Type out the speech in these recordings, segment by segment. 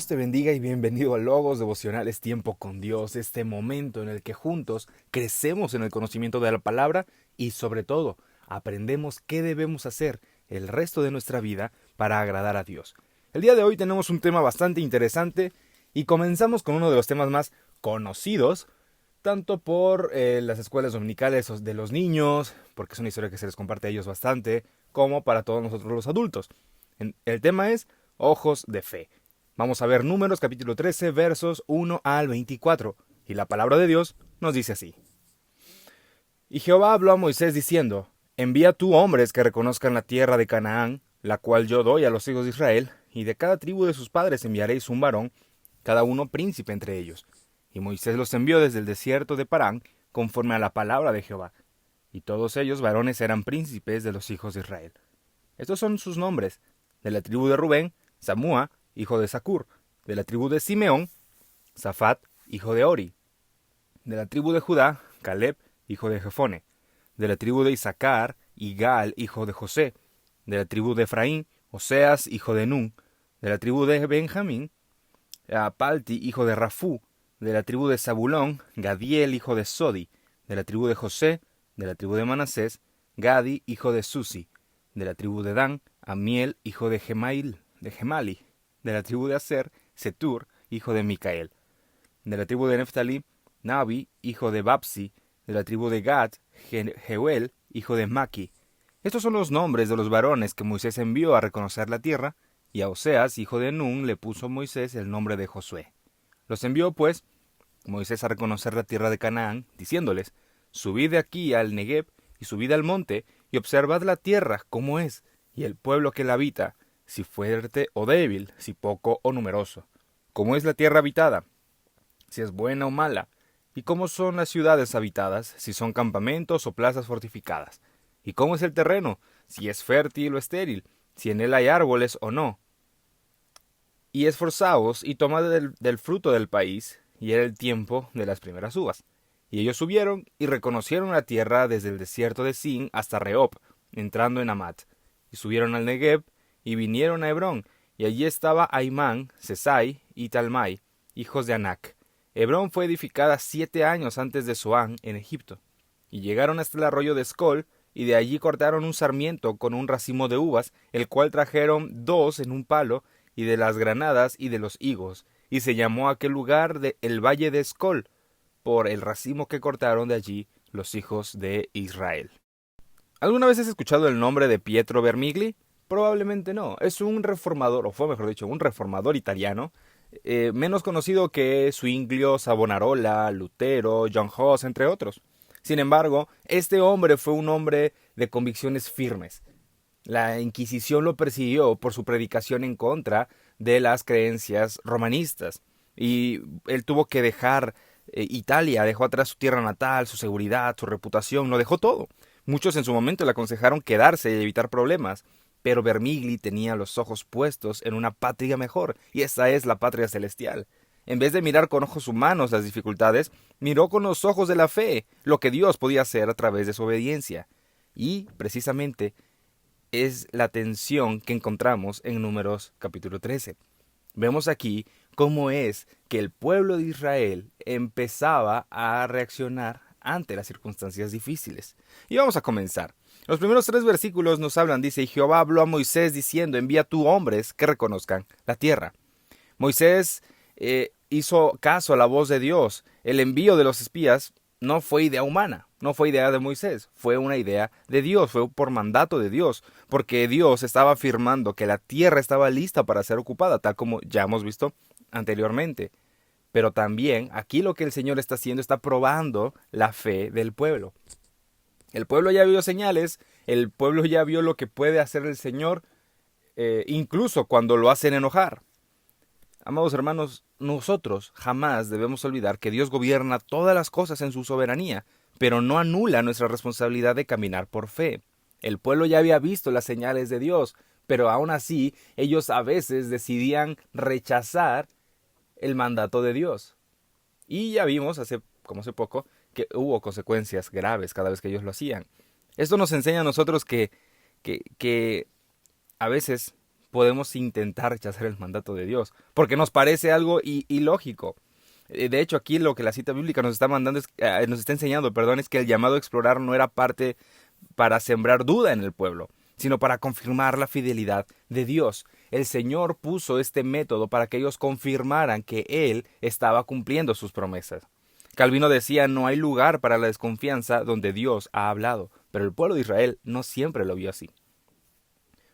te bendiga y bienvenido a Logos Devocionales Tiempo con Dios, este momento en el que juntos crecemos en el conocimiento de la palabra y sobre todo aprendemos qué debemos hacer el resto de nuestra vida para agradar a Dios. El día de hoy tenemos un tema bastante interesante y comenzamos con uno de los temas más conocidos, tanto por las escuelas dominicales de los niños, porque es una historia que se les comparte a ellos bastante, como para todos nosotros los adultos. El tema es ojos de fe. Vamos a ver Números capítulo 13, versos 1 al 24. Y la palabra de Dios nos dice así. Y Jehová habló a Moisés diciendo, envía tú hombres que reconozcan la tierra de Canaán, la cual yo doy a los hijos de Israel, y de cada tribu de sus padres enviaréis un varón, cada uno príncipe entre ellos. Y Moisés los envió desde el desierto de Parán, conforme a la palabra de Jehová. Y todos ellos varones eran príncipes de los hijos de Israel. Estos son sus nombres: de la tribu de Rubén, Samúa, hijo de Zacur; de la tribu de Simeón, Safat, hijo de Ori; de la tribu de Judá, Caleb, hijo de Jefone; de la tribu de Isaacar, Igal, hijo de José; de la tribu de Efraín, Oseas, hijo de Nun; de la tribu de Benjamín, Palti, hijo de Rafú; de la tribu de Zabulón, Gadiel, hijo de Sodi; de la tribu de José; de la tribu de Manasés, Gadi, hijo de Susi; de la tribu de Dan, Amiel, hijo de Gemali; de la tribu de Aser, Setur, hijo de Micael; de la tribu de Neftalí, Nabi, hijo de Babsi; de la tribu de Gad, Jeuel, hijo de Maki. Estos son los nombres de los varones que Moisés envió a reconocer la tierra, y a Oseas, hijo de Nun, le puso Moisés el nombre de Josué. Los envió, pues, Moisés a reconocer la tierra de Canaán, diciéndoles, subid de aquí al Negev, y subid al monte, y observad la tierra cómo es, y el pueblo que la habita, si fuerte o débil, si poco o numeroso. Cómo es la tierra habitada, si es buena o mala, y cómo son las ciudades habitadas, si son campamentos o plazas fortificadas. Y cómo es el terreno, si es fértil o estéril, si en él hay árboles o no. Y esforzaos y tomad del fruto del país, y era el tiempo de las primeras uvas. Y ellos subieron y reconocieron la tierra desde el desierto de Sin hasta Rehob, entrando en Amat. Y subieron al Negev, y vinieron a Hebrón, y allí estaba Aimán, Sesai y Talmai, hijos de Anac. Hebrón fue edificada 7 años antes de Zoán, en Egipto. Y llegaron hasta el arroyo de Escol, y de allí cortaron un sarmiento con un racimo de uvas, el cual trajeron 2 en un palo, y de las granadas y de los higos, y se llamó aquel lugar de el valle de Escol, por el racimo que cortaron de allí los hijos de Israel. ¿Alguna vez has escuchado el nombre de Pietro Vermigli? Probablemente no. Es un reformador, o fue mejor dicho, un reformador italiano, menos conocido que Zwinglio, Savonarola, Lutero, John Huss, entre otros. Sin embargo, este hombre fue un hombre de convicciones firmes. La Inquisición lo persiguió por su predicación en contra de las creencias romanistas, y él tuvo que dejar Italia, dejó atrás su tierra natal, su seguridad, su reputación, lo dejó todo. Muchos en su momento le aconsejaron quedarse y evitar problemas, pero Vermigli tenía los ojos puestos en una patria mejor, y esa es la patria celestial. En vez de mirar con ojos humanos las dificultades, miró con los ojos de la fe lo que Dios podía hacer a través de su obediencia. Y, precisamente, es la tensión que encontramos en Números capítulo 13. Vemos aquí cómo es que el pueblo de Israel empezaba a reaccionar ante las circunstancias difíciles. Y vamos a comenzar. Los primeros 3 versículos nos hablan, dice, y Jehová habló a Moisés diciendo, envía tú hombres que reconozcan la tierra. Moisés hizo caso a la voz de Dios. El envío de los espías no fue idea humana, no fue idea de Moisés, fue una idea de Dios, fue por mandato de Dios, porque Dios estaba afirmando que la tierra estaba lista para ser ocupada, tal como ya hemos visto anteriormente. Pero también aquí lo que el Señor está haciendo está probando la fe del pueblo. El pueblo ya vio señales, el pueblo ya vio lo que puede hacer el Señor, incluso cuando lo hacen enojar. Amados hermanos, nosotros jamás debemos olvidar que Dios gobierna todas las cosas en su soberanía, pero no anula nuestra responsabilidad de caminar por fe. El pueblo ya había visto las señales de Dios, pero aún así ellos a veces decidían rechazar el mandato de Dios. Y ya vimos como hace poco que hubo consecuencias graves cada vez que ellos lo hacían. Esto nos enseña a nosotros que a veces podemos intentar rechazar el mandato de Dios, porque nos parece algo ilógico. De hecho, aquí lo que la cita bíblica nos está mandando nos está enseñando, perdón, es que el llamado a explorar no era parte para sembrar duda en el pueblo, sino para confirmar la fidelidad de Dios. El Señor puso este método para que ellos confirmaran que Él estaba cumpliendo sus promesas. Calvino decía, no hay lugar para la desconfianza donde Dios ha hablado, pero el pueblo de Israel no siempre lo vio así.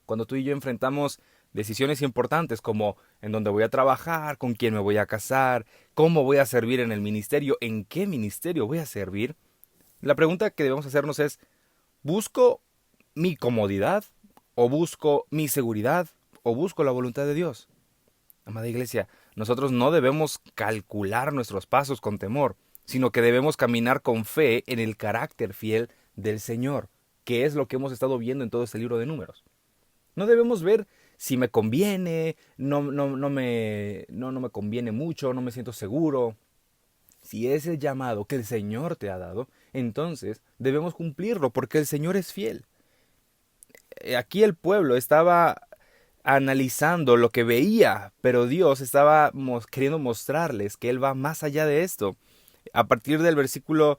Cuando tú y yo enfrentamos decisiones importantes como en dónde voy a trabajar, con quién me voy a casar, cómo voy a servir en el ministerio, en qué ministerio voy a servir, la pregunta que debemos hacernos es, ¿busco mi comodidad o busco mi seguridad o busco la voluntad de Dios? Amada iglesia, nosotros no debemos calcular nuestros pasos con temor, sino que debemos caminar con fe en el carácter fiel del Señor, que es lo que hemos estado viendo en todo este libro de Números. No debemos ver si me conviene, no me conviene mucho, no me siento seguro. Si es el llamado que el Señor te ha dado, entonces debemos cumplirlo porque el Señor es fiel. Aquí el pueblo estaba analizando lo que veía, pero Dios estaba queriendo mostrarles que Él va más allá de esto. A partir del versículo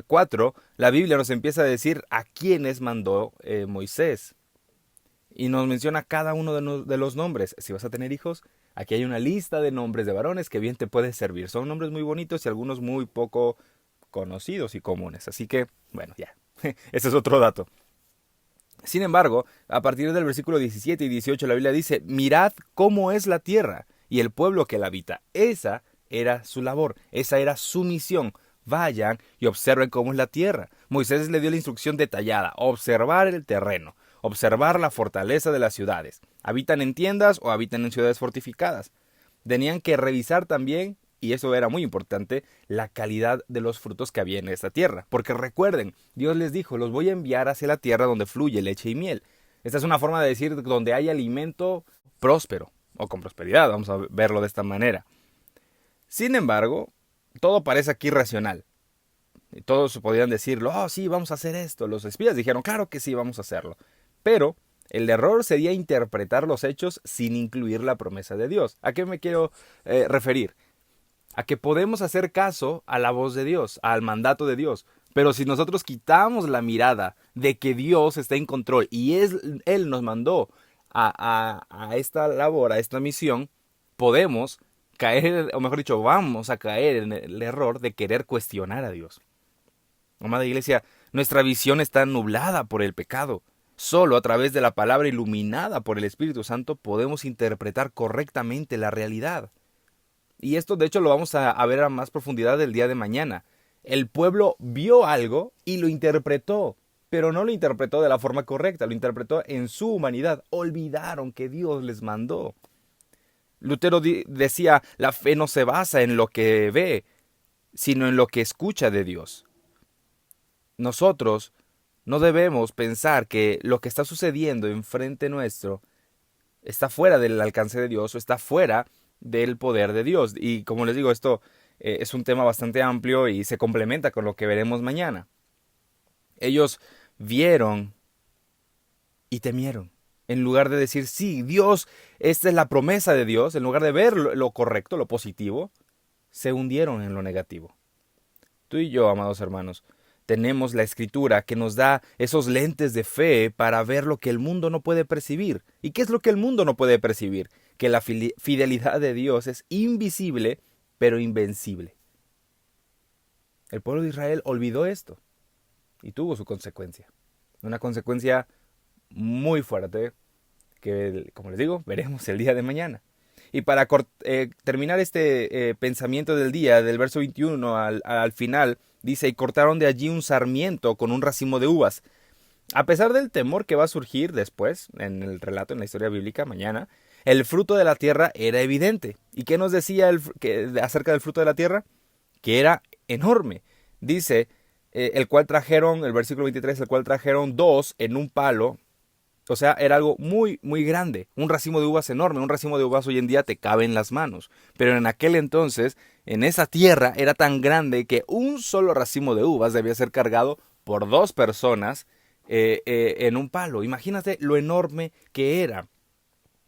4, la Biblia nos empieza a decir a quiénes mandó Moisés. Y nos menciona cada uno de los nombres. Si vas a tener hijos, aquí hay una lista de nombres de varones que bien te puede servir. Son nombres muy bonitos y algunos muy poco conocidos y comunes. Así que, bueno, ya. Ese es otro dato. Sin embargo, a partir del versículo 17 y 18 la Biblia dice, mirad cómo es la tierra y el pueblo que la habita. Esa era su labor, esa era su misión. Vayan y observen cómo es la tierra. Moisés le dio la instrucción detallada, observar el terreno, observar la fortaleza de las ciudades. ¿Habitan en tiendas o habitan en ciudades fortificadas? Tenían que revisar también, y eso era muy importante, la calidad de los frutos que había en esta tierra. Porque recuerden, Dios les dijo, los voy a enviar hacia la tierra donde fluye leche y miel. Esta es una forma de decir donde hay alimento próspero, o con prosperidad, vamos a verlo de esta manera. Sin embargo, todo parece aquí racional. Y todos podían decirlo, oh sí, vamos a hacer esto. Los espías dijeron, claro que sí, vamos a hacerlo. Pero el error sería interpretar los hechos sin incluir la promesa de Dios. ¿A qué me quiero referir? A que podemos hacer caso a la voz de Dios, al mandato de Dios. Pero si nosotros quitamos la mirada de que Dios está en control y Él nos mandó a esta labor, a esta misión, podemos caer, o mejor dicho, vamos a caer en el error de querer cuestionar a Dios. Amada iglesia, nuestra visión está nublada por el pecado. Solo a través de la palabra iluminada por el Espíritu Santo podemos interpretar correctamente la realidad. Y esto de hecho lo vamos a ver a más profundidad el día de mañana. El pueblo vio algo y lo interpretó, pero no lo interpretó de la forma correcta, lo interpretó en su humanidad. Olvidaron que Dios les mandó. Lutero decía, la fe no se basa en lo que ve, sino en lo que escucha de Dios. Nosotros no debemos pensar que lo que está sucediendo enfrente nuestro está fuera del alcance de Dios o está fuera del poder de Dios. Y como les digo, esto es un tema bastante amplio y se complementa con lo que veremos mañana. Ellos vieron y temieron. En lugar de decir, sí, Dios, esta es la promesa de Dios, en lugar de ver lo correcto, lo positivo, se hundieron en lo negativo. Tú y yo, amados hermanos, tenemos la Escritura que nos da esos lentes de fe para ver lo que el mundo no puede percibir. ¿Y qué es lo que el mundo no puede percibir? Que la fidelidad de Dios es invisible, pero invencible. El pueblo de Israel olvidó esto y tuvo su consecuencia. Una consecuencia muy fuerte que, como les digo, veremos el día de mañana. Y para terminar este pensamiento del día, del verso 21 al final, dice, y cortaron de allí un sarmiento con un racimo de uvas. A pesar del temor que va a surgir después, en el relato, en la historia bíblica, mañana, el fruto de la tierra era evidente. ¿Y qué nos decía acerca del fruto de la tierra? Que era enorme. Dice, el cual trajeron, el versículo 23, el cual trajeron dos en un palo. O sea, era algo muy, muy grande. Un racimo de uvas enorme. Un racimo de uvas hoy en día te cabe en las manos. Pero en aquel entonces, en esa tierra, era tan grande que un solo racimo de uvas debía ser cargado por dos personas en un palo. Imagínate lo enorme que era.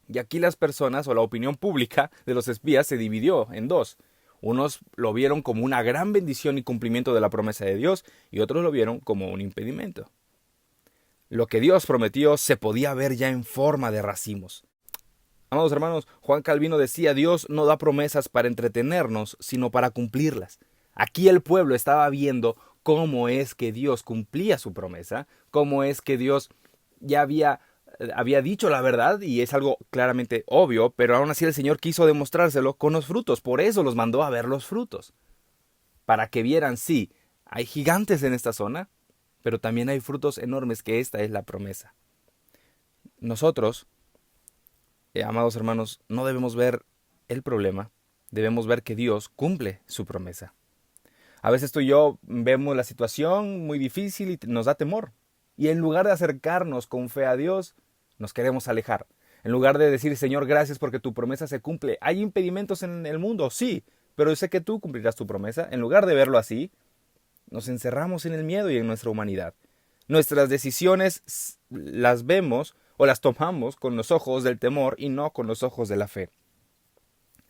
Y aquí las personas o la opinión pública de los espías se dividió en dos. Unos lo vieron como una gran bendición y cumplimiento de la promesa de Dios, y otros lo vieron como un impedimento. Lo que Dios prometió se podía ver ya en forma de racimos. Amados hermanos, Juan Calvino decía: Dios no da promesas para entretenernos, sino para cumplirlas. Aquí el pueblo estaba viendo cómo es que Dios cumplía su promesa, cómo es que Dios ya había dicho la verdad, y es algo claramente obvio, pero aún así el Señor quiso demostrárselo con los frutos. Por eso los mandó a ver los frutos, para que vieran, sí, hay gigantes en esta zona, pero también hay frutos enormes, que esta es la promesa. Nosotros, amados hermanos, no debemos ver el problema, debemos ver que Dios cumple su promesa. A veces tú y yo vemos la situación muy difícil y nos da temor. Y en lugar de acercarnos con fe a Dios, nos queremos alejar. En lugar de decir: Señor, gracias porque tu promesa se cumple. ¿Hay impedimentos en el mundo? Sí, pero sé que tú cumplirás tu promesa. En lugar de verlo así, nos encerramos en el miedo y en nuestra humanidad. Nuestras decisiones las vemos o las tomamos con los ojos del temor y no con los ojos de la fe.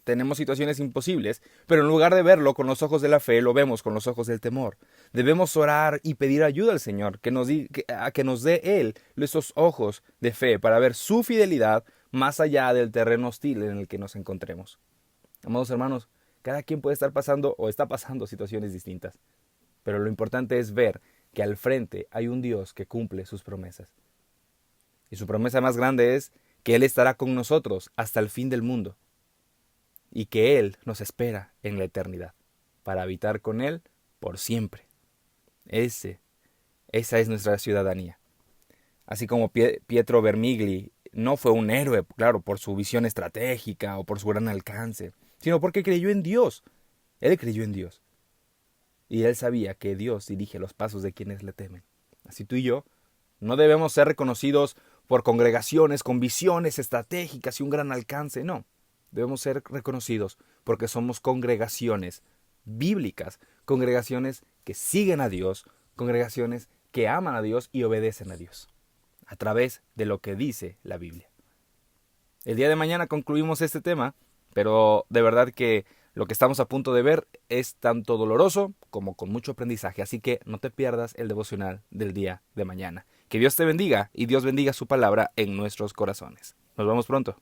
Tenemos situaciones imposibles, pero en lugar de verlo con los ojos de la fe, lo vemos con los ojos del temor. Debemos orar y pedir ayuda al Señor, que nos dé Él esos ojos de fe para ver su fidelidad más allá del terreno hostil en el que nos encontremos. Amados hermanos, cada quien puede estar pasando o está pasando situaciones distintas, pero lo importante es ver que al frente hay un Dios que cumple sus promesas. Y su promesa más grande es que Él estará con nosotros hasta el fin del mundo, y que Él nos espera en la eternidad, para habitar con Él por siempre. Esa es nuestra ciudadanía. Así como Pietro Vermigli no fue un héroe, claro, por su visión estratégica o por su gran alcance, sino porque creyó en Dios. Él creyó en Dios. Y él sabía que Dios dirige los pasos de quienes le temen. Así tú y yo no debemos ser reconocidos por congregaciones con visiones estratégicas y un gran alcance, no. Debemos ser reconocidos porque somos congregaciones bíblicas, congregaciones que siguen a Dios, congregaciones que aman a Dios y obedecen a Dios, a través de lo que dice la Biblia. El día de mañana concluimos este tema, pero de verdad que lo que estamos a punto de ver es tanto doloroso como con mucho aprendizaje, así que no te pierdas el devocional del día de mañana. Que Dios te bendiga y Dios bendiga su palabra en nuestros corazones. Nos vemos pronto.